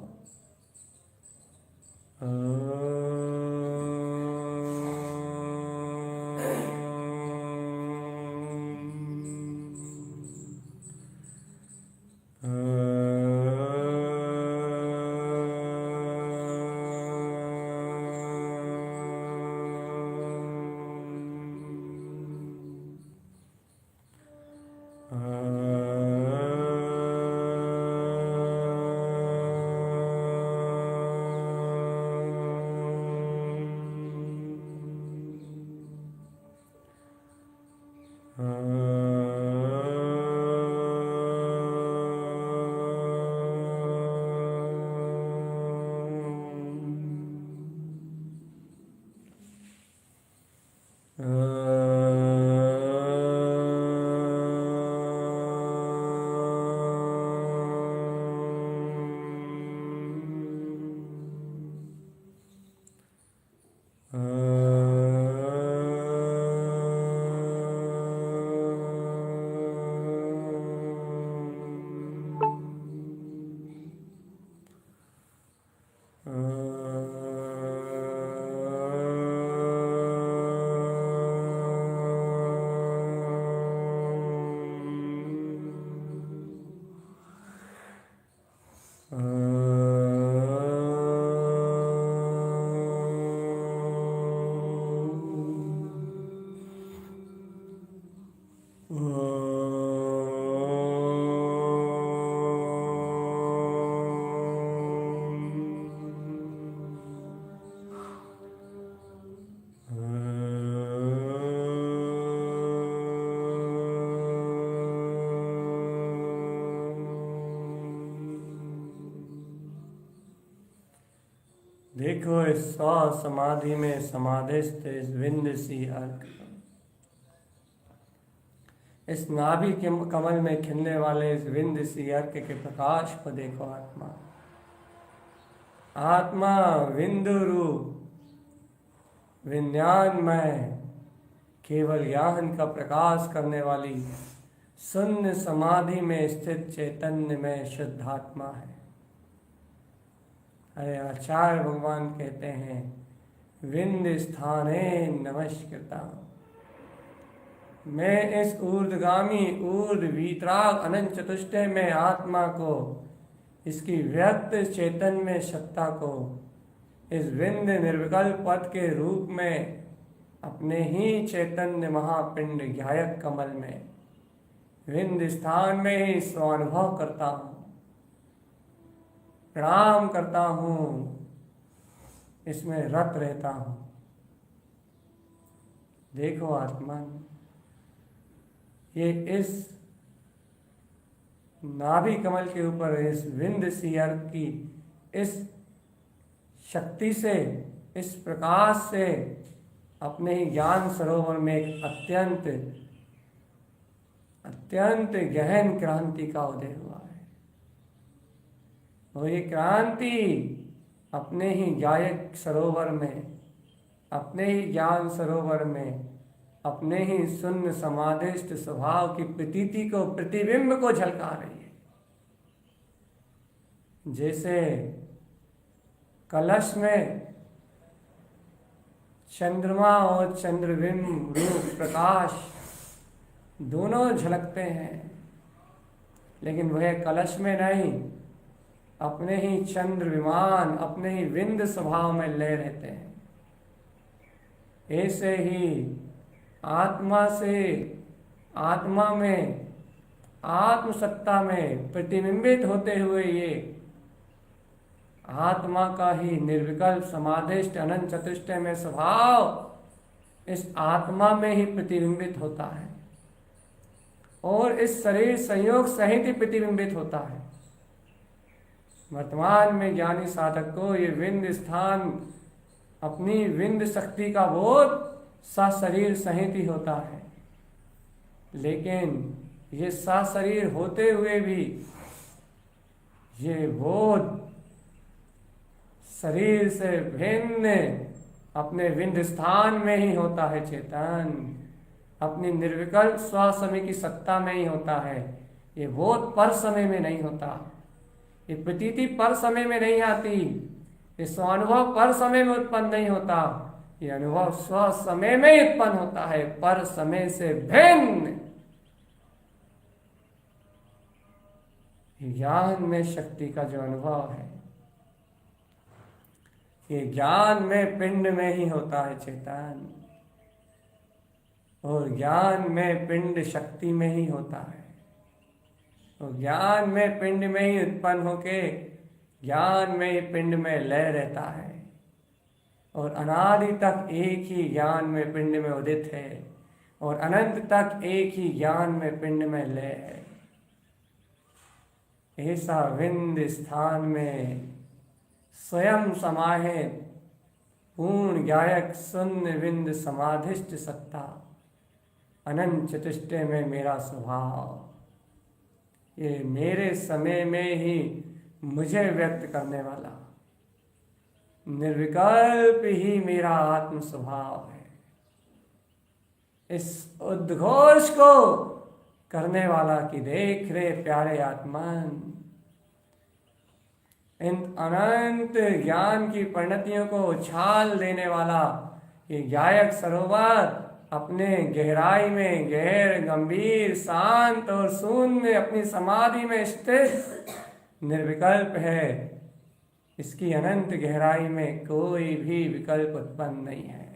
देखो इस स्व समाधि में समाधिस्थ इस विंध्य सी अर्क, इस नाभि के कमल में खिलने वाले इस विंध्य सी अर्क के प्रकाश को देखो। आत्मा आत्मा विंदु रूप विज्ञानमय केवल ज्ञान का प्रकाश करने वाली शून्य समाधि में स्थित चैतन्य में शुद्धात्मा है। अरे आचार्य भगवान कहते हैं विंध्य स्थाने नमस्कृता, मैं इस ऊर्ध्वगामी ऊर्ध्व वीतराग अनंत चतुष्टय में आत्मा को, इसकी व्यक्त चैतन्य सत्ता को इस विंध्य निर्विकल्प पद के रूप में अपने ही चैतन्य महापिंड ज्ञायक कमल में विंध्य स्थान में ही स्वानुभव करता हूँ, प्रणाम करता हूँ, इसमें रत रहता हूँ। देखो आत्मा, ये इस नाभि कमल के ऊपर इस विंध्य सी अर्क की इस शक्ति से, इस प्रकाश से अपने ही ज्ञान सरोवर में एक अत्यंत अत्यंत गहन क्रांति का उदय हुआ है। और ये क्रांति अपने ही गायक सरोवर में, अपने ही ज्ञान सरोवर में, अपने ही शून्य समाधिस्थ स्वभाव की प्रतीति को, प्रतिबिंब को झलका रही है। जैसे कलश में चंद्रमा और चंद्रबिंब रूप प्रकाश दोनों झलकते हैं, लेकिन वह कलश में नहीं, अपने ही चंद्र विमान, अपने ही विंध्य स्वभाव में लय रहते हैं। ऐसे ही आत्मा से, आत्मा में, आत्मसत्ता में प्रतिबिंबित होते हुए ये आत्मा का ही निर्विकल्प समाधिष्ट अनंत चतुष्टय में स्वभाव इस आत्मा में ही प्रतिबिंबित होता है और इस शरीर संयोग सहित ही प्रतिबिंबित होता है। वर्तमान में ज्ञानी साधक को ये विंध्य स्थान, अपनी विंध्य शक्ति का बोध सशरीर सहित ही होता है, लेकिन ये सशरीर होते हुए भी ये बोध शरीर से भिन्न अपने विंध्य स्थान में ही होता है। चेतन अपनी निर्विकल्प स्वसमय की सत्ता में ही होता है। ये बोध पर समय में नहीं होता, ये प्रतीति पर समय में नहीं आती, ये स्वानुभव पर समय में उत्पन्न नहीं होता, ये अनुभव स्व समय में ही उत्पन्न होता है, पर समय से भिन्न। ज्ञान में शक्ति का जो अनुभव है, ये ज्ञान में पिंड में ही होता है चेतन, और ज्ञान में पिंड शक्ति में ही होता है। तो ज्ञान में पिंड में ही उत्पन्न होके ज्ञान में ही पिंड में लय रहता है, और अनादि तक एक ही ज्ञान में पिंड में उदित है, और अनंत तक एक ही ज्ञान में पिंड में लय है। ऐसा विंध्य स्थान में स्वयं समाहित पूर्ण गायक शून्य विंध्य समाधिष्ट सत्ता अनंत चतुष्टय में मेरा स्वभाव, ये मेरे समय में ही मुझे व्यक्त करने वाला निर्विकल्प ही मेरा आत्म स्वभाव है। इस उद्घोष को करने वाला कि देख रे प्यारे आत्मन, इन अनंत ज्ञान की परिणतियों को उछाल देने वाला ये गायक सरोवर अपने गहराई में गहर गंभीर शांत और शून्य अपनी समाधि में स्थित निर्विकल्प है। इसकी अनंत गहराई में कोई भी विकल्प उत्पन्न नहीं है।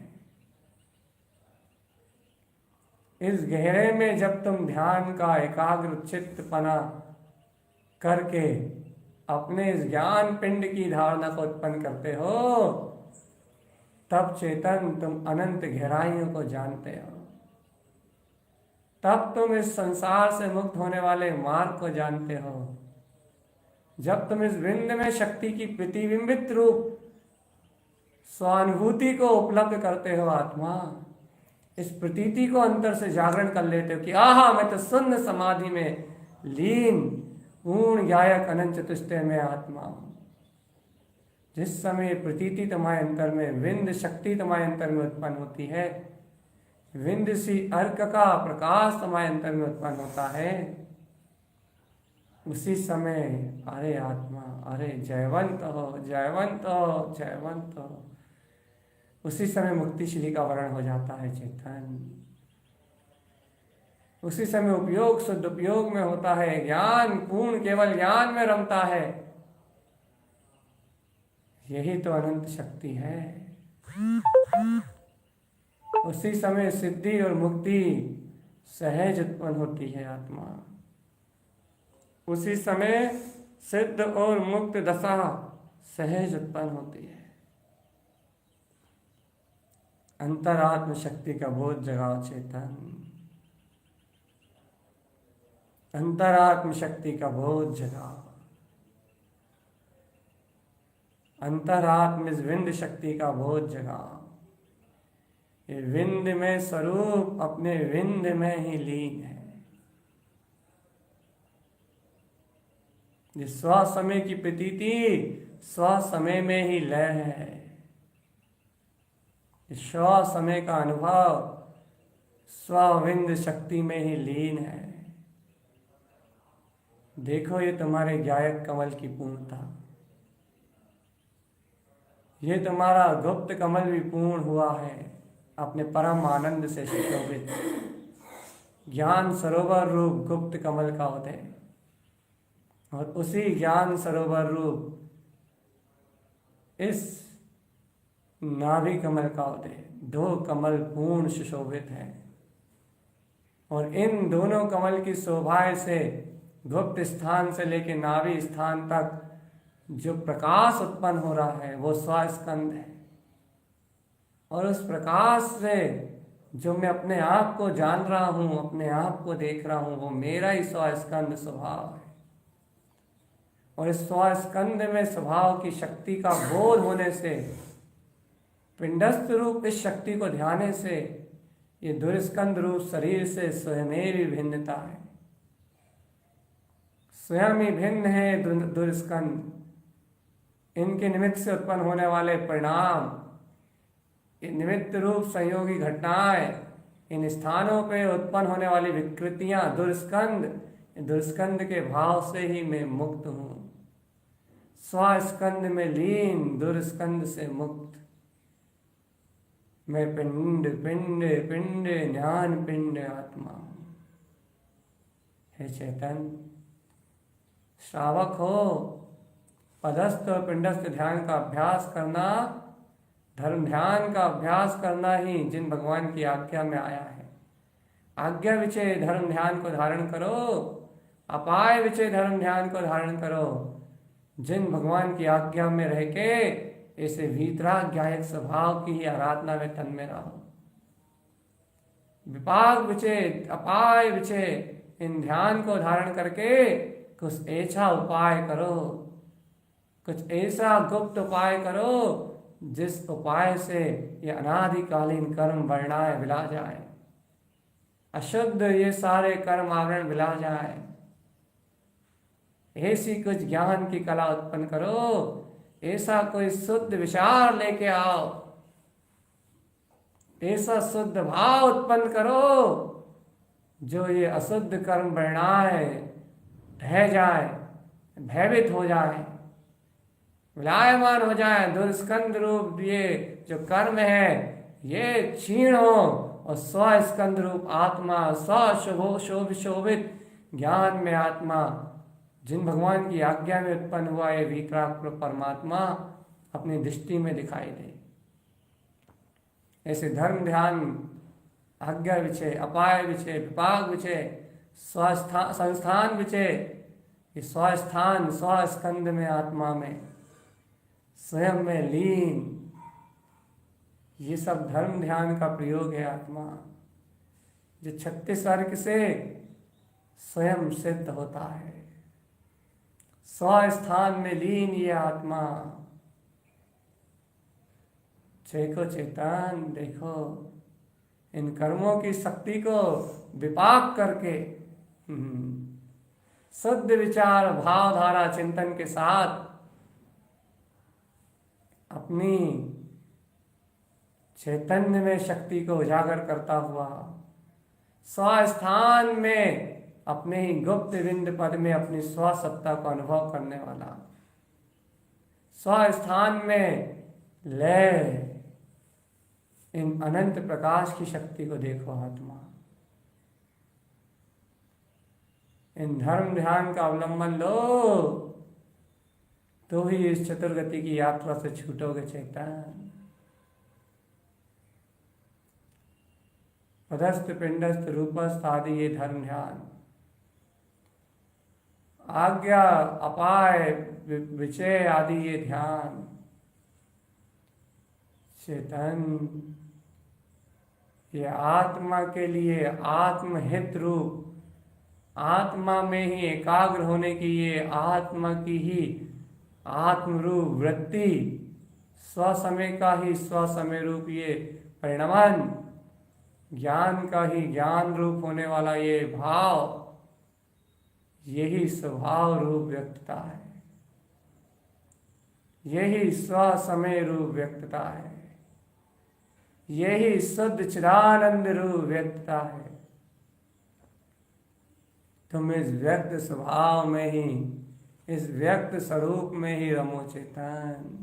इस गहरे में जब तुम ध्यान का एकाग्र चित्तपना करके अपने इस ज्ञान पिंड की धारणा को उत्पन्न करते हो, तब चेतन तुम अनंत गहराइयों को जानते हो, तब तुम इस संसार से मुक्त होने वाले मार्ग को जानते हो। जब तुम इस विंध्य में शक्ति की प्रतिबिंबित रूप स्वानुभूति को उपलब्ध करते हो आत्मा। इस प्रतीति को अंतर से जागरण कर लेते हो कि आहा, मैं तो शून्य समाधि में लीन पूर्ण गायक अनंत चतुष्टय में आत्मा हूं। जिस समय प्रतीति तुम्हारे अंतर में, विंद शक्ति तुम्हारे अंतर में उत्पन्न होती है, विंद सी अर्क का प्रकाश तुम्हारे अंतर में उत्पन्न होता है, उसी समय अरे आत्मा, अरे जयवंत हो, जयवंत हो, जयवंत हो। उसी समय मुक्ति श्री का वर्ण हो जाता है चेतन। उसी समय उपयोग शुद्ध उपयोग में होता है, ज्ञान पूर्ण केवल ज्ञान में रमता है। यही तो अनंत शक्ति है। उसी समय सिद्धि और मुक्ति सहज उत्पन्न होती है आत्मा। उसी समय सिद्ध और मुक्त दशा सहज उत्पन्न होती है। अंतरात्म शक्ति का बोध जगाओ चेतन, अंतरात्म शक्ति का बोध जगाओ। अंतरात्म इस विंद शक्ति का बोध जगाओ। ये विंद में स्वरूप अपने विंद में ही लीन है। ये स्व समय की प्रतीति स्व समय में ही लय है। स्व समय का अनुभव स्वविंद शक्ति में ही लीन है। देखो ये तुम्हारे गायक कमल की पूर्णता, ये तुम्हारा गुप्त कमल भी पूर्ण हुआ है अपने परम आनंद से सुशोभित। ज्ञान सरोवर रूप गुप्त कमल का उदय, और उसी ज्ञान सरोवर रूप इस नाभि कमल का उदय। दो कमल पूर्ण सुशोभित है, और इन दोनों कमल की शोभा से गुप्त स्थान से लेकर नाभि स्थान तक जो प्रकाश उत्पन्न हो रहा है वो स्वस्कंद है। और उस प्रकाश से जो मैं अपने आप को जान रहा हूँ, अपने आप को देख रहा हूँ, वो मेरा ही स्वस्कंद स्वभाव है। और इस स्वस्कंद में स्वभाव की शक्ति का बोध होने से, पिंडस्थ रूप इस शक्ति को ध्याने से, ये दुर्स्कंद रूप शरीर से स्वयं ही भिन्नता है। स्वयं ही भिन्न है दुर्स्कंद। इनके निमित्त से उत्पन्न होने वाले परिणाम, निमित्त रूप संयोगी घटनाएं, इन स्थानों पे उत्पन्न होने वाली विकृतियां दुर्स्कंद के भाव से ही मैं मुक्त हूं। स्वस्कंद में लीन, दुर्स्कंद से मुक्त। मैं पिंड पिंड पिंड ज्ञान पिंड आत्मा हूं। हे चेतन, श्रावक हो, पदस्थ और पिंडस्थ ध्यान का अभ्यास करना, धर्म ध्यान का अभ्यास करना ही जिन भगवान की आज्ञा में आया है। आज्ञा विचय धर्म ध्यान को धारण करो, अपाय विचय धर्म ध्यान को धारण करो। जिन भगवान की आज्ञा में रह के ऐसे वीतराग गायक स्वभाव की ही आराधना में तन्मय रहो। विपाक विचय अपाय विचय इन ध्यान को धारण करके कुछ ऐसा उपाय करो, कुछ ऐसा गुप्त उपाय करो जिस उपाय से ये अनादिकालीन कर्म वर्णाए विला जाए, अशुद्ध ये सारे कर्म आवरण विला जाए। ऐसी कुछ ज्ञान की कला उत्पन्न करो, ऐसा कोई शुद्ध विचार लेके आओ, ऐसा शुद्ध भाव उत्पन्न करो जो ये अशुद्ध कर्म वर्णाए ढह जाए, भयभीत हो जाए, विलायमान हो जाए। दुर्स्कंद रूप ये जो कर्म है ये क्षीण हो, और स्वस्कंद रूप आत्मा शोभित ज्ञान में आत्मा, जिन भगवान की आज्ञा में उत्पन्न हुआ ये वीतराग परमात्मा अपनी दृष्टि में दिखाई दे। ऐसे धर्म ध्यान, आज्ञा विचय, अपाय विचय, विपाक विचय, संस्थान विचय, ये स्वस्थान स्वस्कंद में आत्मा में स्वयं में लीन, ये सब धर्म ध्यान का प्रयोग है। आत्मा जो 36 अर्क से स्वयं सिद्ध होता है, स्वस्थान में लीन ये आत्मा। देखो चेतन, देखो इन कर्मों की शक्ति को विपाक करके शुद्ध विचार भावधारा चिंतन के साथ अपनी चैतन्य में शक्ति को उजागर करता हुआ स्वस्थान में अपने ही गुप्त विंद पद में अपनी स्वसत्ता को अनुभव करने वाला, स्वस्थान में लय इन अनंत प्रकाश की शक्ति को देखो आत्मा। इन धर्म ध्यान का अवलंबन लो तो ही इस चतुर्गति की यात्रा से छूटोगे चेतन। पदस्थ पिंडस्थ रूपस्थ आदि ये धर्म ध्यान, आज्ञा अपाय विचय आदि ये ध्यान चेतन, ये आत्मा के लिए आत्महित रूप, आत्मा में ही एकाग्र होने की ये आत्मा की ही आत्मरूप वृत्ति, स्वसमय का ही स्वसमय रूप ये परिणमन, ज्ञान का ही ज्ञान रूप होने वाला ये भाव, यही स्वभाव रूप व्यक्तता है, यही स्वसमय रूप व्यक्तता है, यही शुद्ध चिदानंद रूप व्यक्तता है। तुम इस व्यक्त स्वभाव में ही, इस व्यक्त स्वरूप में ही रमो चेतन।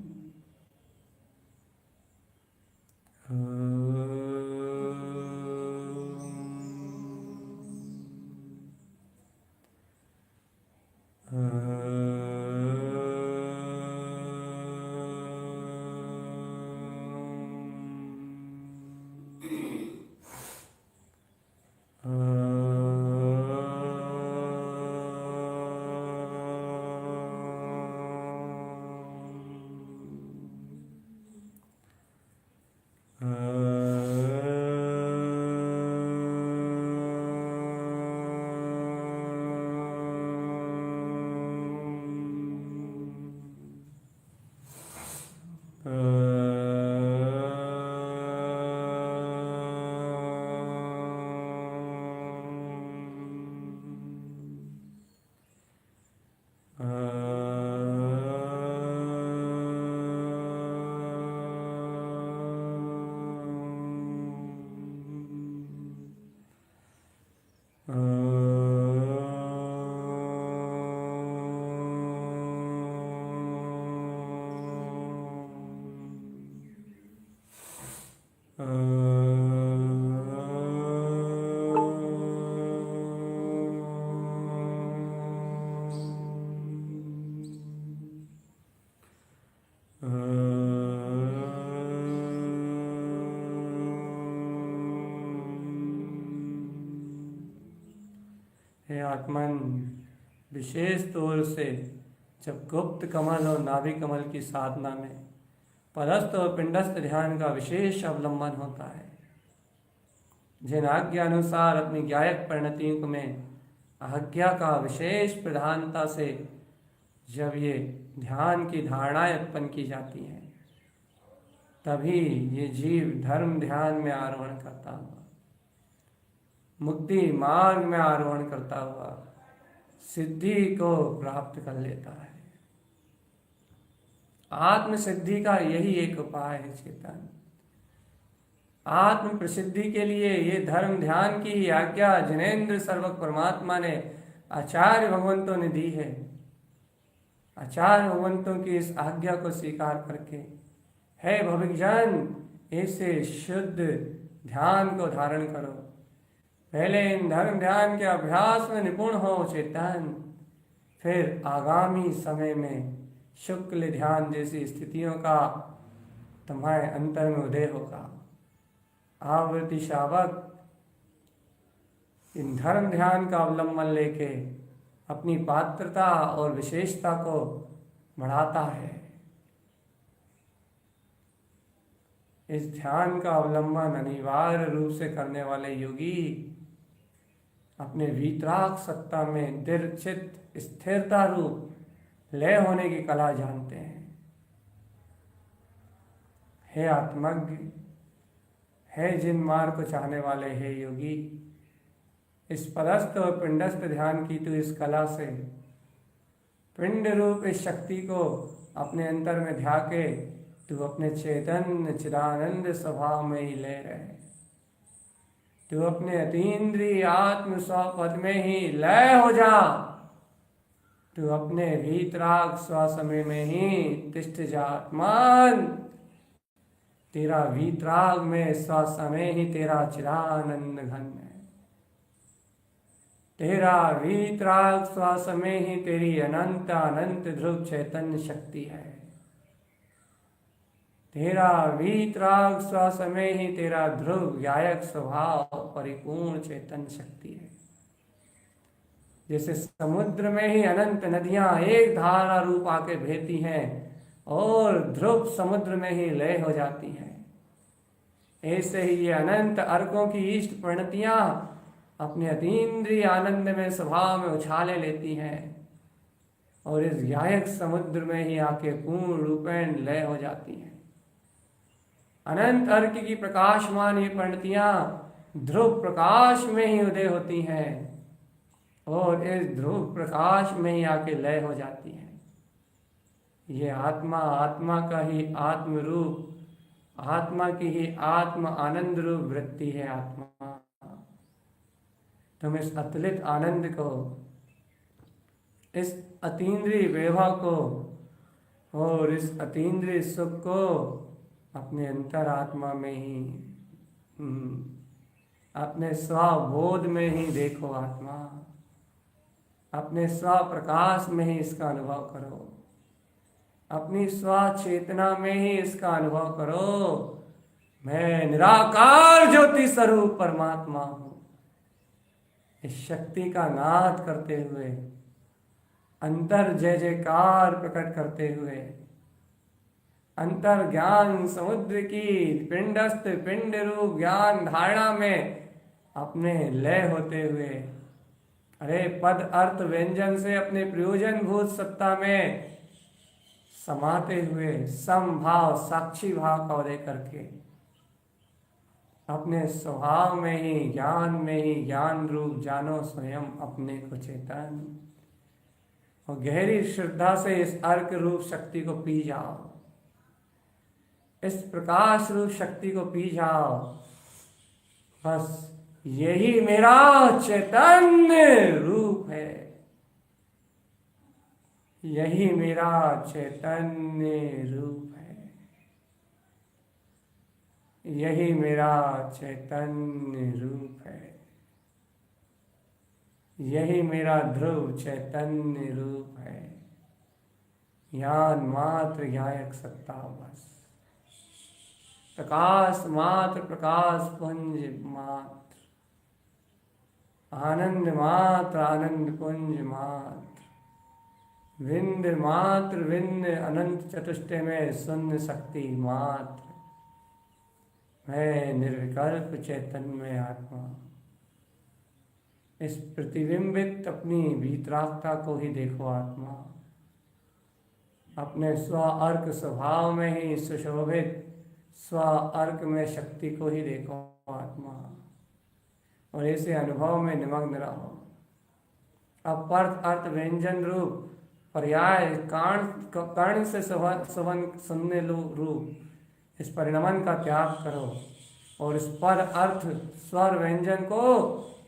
हे आत्मन, विशेष तौर से जब गुप्त कमल और नाभि कमल की साधना में पदस्थ और पिंडस्थ ध्यान का विशेष अवलंबन होता है, जिन आज्ञा अनुसार अपनी ज्ञायक परिणतियों में आज्ञा का विशेष प्रधानता से जब ये ध्यान की धारणाएं उत्पन्न की जाती हैं, तभी ये जीव धर्म ध्यान में आरोहण करता हुआ, मुक्ति मार्ग में आरोहण करता हुआ सिद्धि को प्राप्त कर लेता है। आत्म सिद्धि का यही एक उपाय है चेतन। आत्म प्रसिद्धि के लिए ये धर्म ध्यान की ही आज्ञा जिनेन्द्र सर्वक परमात्मा ने आचार्य भगवंतों ने दी है। आचार्य भगवंतों की इस आज्ञा को स्वीकार करके, हे भविकजन, ऐसे शुद्ध ध्यान को धारण करो। पहले इन धर्म ध्यान के अभ्यास में निपुण हो चेतन, फिर आगामी समय में शुक्ल ध्यान जैसी स्थितियों का तुम्हारे अंतर में उदय होगा। आवृत्ति शावक इन धर्म ध्यान का अवलंबन लेके अपनी पात्रता और विशेषता को बढ़ाता है। इस ध्यान का अवलंबन अनिवार्य रूप से करने वाले योगी अपने वीतराग सत्ता में दृढ़ चित्त स्थिरता रूप लय होने की कला जानते हैं। हे आत्मज्ञ, हे जिन मार्ग को चाहने वाले, हे योगी, इस पदस्थ और पिंडस्थ ध्यान की तू इस कला से पिंड रूप इस शक्ति को अपने अंतर में ध्या के तू अपने चैतन्य चिदानंद स्वभाव में ही ले रहे। तू अपने अतीन्द्रिय आत्म स्वपद में ही लय हो जा। तू अपने वीतराग स्वसमय में ही तिष्ठ जा। आत्मान, तेरा वीतराग में स्वसमय ही तेरा चिदानंद घन है। तेरा वीतराग स्वसमय ही तेरी अनंत अनंत ध्रुव चैतन्य शक्ति है। तेरा वीतराग स्वसमय ही तेरा ध्रुव गायक स्वभाव परिपूर्ण चैतन्य शक्ति है। जैसे समुद्र में ही अनंत नदियां एक धारा रूप आके बहती हैं और ध्रुव समुद्र में ही लय हो जाती हैं, ऐसे ही ये अनंत अर्कों की इष्ट प्रणतियां अपने अतीन्द्रिय आनंद में स्वभाव में उछाले लेती हैं और इस गायक समुद्र में ही आके पूर्ण रूपेण लय हो जाती हैं। अनंत अर्क की प्रकाशमान ये प्रणतियां ध्रुव प्रकाश में ही उदय होती हैं और इस ध्रुव प्रकाश में ही आके लय हो जाती है। ये आत्मा, आत्मा का ही आत्म रूप, आत्मा की ही आत्म आनंद रूप वृत्ति है। आत्मा, तुम इस अतुलित आनंद को, इस अतीन्द्रिय वैभव को और इस अतीन्द्रिय सुख को अपने अंतरात्मा में ही, अपने स्वबोध में ही देखो। आत्मा, अपने स्व प्रकाश में ही इसका अनुभव करो, अपनी स्व चेतना में ही इसका अनुभव करो। मैं निराकार ज्योति स्वरूप परमात्मा हूं। इस शक्ति का नाद करते हुए, अंतर जय जयकार प्रकट करते हुए, अंतर ज्ञान समुद्र की पिंडस्थ पिंड रूप ज्ञान धारणा में अपने लय होते हुए, अरे पद अर्थ व्यंजन से अपने प्रयोजन भूत सत्ता में समाते हुए समभाव साक्षी भाव का उदय करके अपने स्वभाव में ही, ज्ञान में ही ज्ञान रूप जानो स्वयं अपने को चेतन, और गहरी श्रद्धा से इस अर्क रूप शक्ति को पी जाओ, इस प्रकाश रूप शक्ति को पी जाओ। बस यही मेरा चैतन्य रूप है, यही मेरा चैतन्य रूप है, यही मेरा चैतन्य रूप है, यही मेरा ध्रुव चैतन्य रूप है। ज्ञान मात्र ज्ञायक सत्ता बस, प्रकाश मात्र प्रकाश पुंज मात्र, आनंद मात्र आनंद पुंज मात्र, विंद मात्र विंद अनंत चतुष्टय में शून्य शक्ति मात्र। मैं निर्विकल्प चैतन्य आत्मा, इस प्रतिबिंबित अपनी वीतरागता को ही देखो। आत्मा, अपने स्व अर्क स्वभाव में ही सुशोभित स्व अर्क में शक्ति को ही देखो। आत्मा, और ऐसे अनुभव में निमग्न रहो। अपर्थ अर्थ व्यंजन रूप पर्याय कर्ण से सुनने रूप इस परिणमन का त्याग करो और इस पर अर्थ स्वर व्यंजन को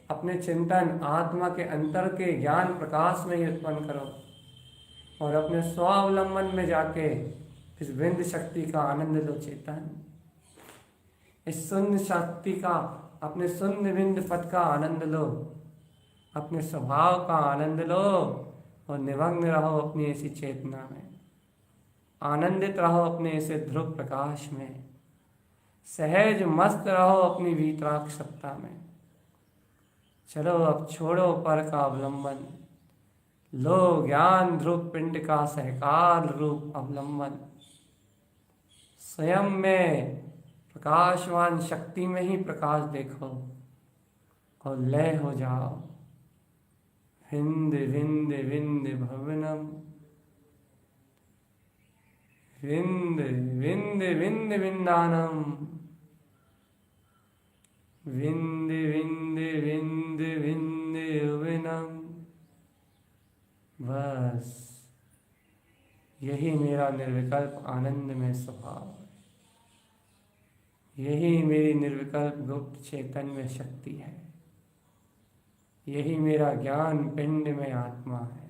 अपने चिंतन आत्मा के अंतर के ज्ञान प्रकाश में ही उत्पन्न करो और अपने स्वावलंबन में जाके इस विंद शक्ति का आनंद लो। चेतन, इस शून्य शक्ति का, अपने शून्य विंद पद का आनंद लो, अपने स्वभाव का आनंद लो और निमग्न रहो अपनी ऐसी चेतना में। आनंदित रहो अपने ऐसे ध्रुव प्रकाश में, सहज मस्त रहो अपनी वीतराग सत्ता में। चलो अब छोड़ो पर का अवलंबन, लो ज्ञान ध्रुव पिंड का सहकार रूप अवलंबन। स्वयं में प्रकाशवान शक्ति में ही प्रकाश देखो और लय हो जाओ। विंद विंद विंद भवनम, विंद विंद विंद विंदानम, विंद विंद विंद विंद विनम। बस यही मेरा निर्विकल्प आनंद में स्वभाव है, यही मेरी निर्विकल्प गुप्त चैतन्य शक्ति है, यही मेरा ज्ञान पिंड में आत्मा है।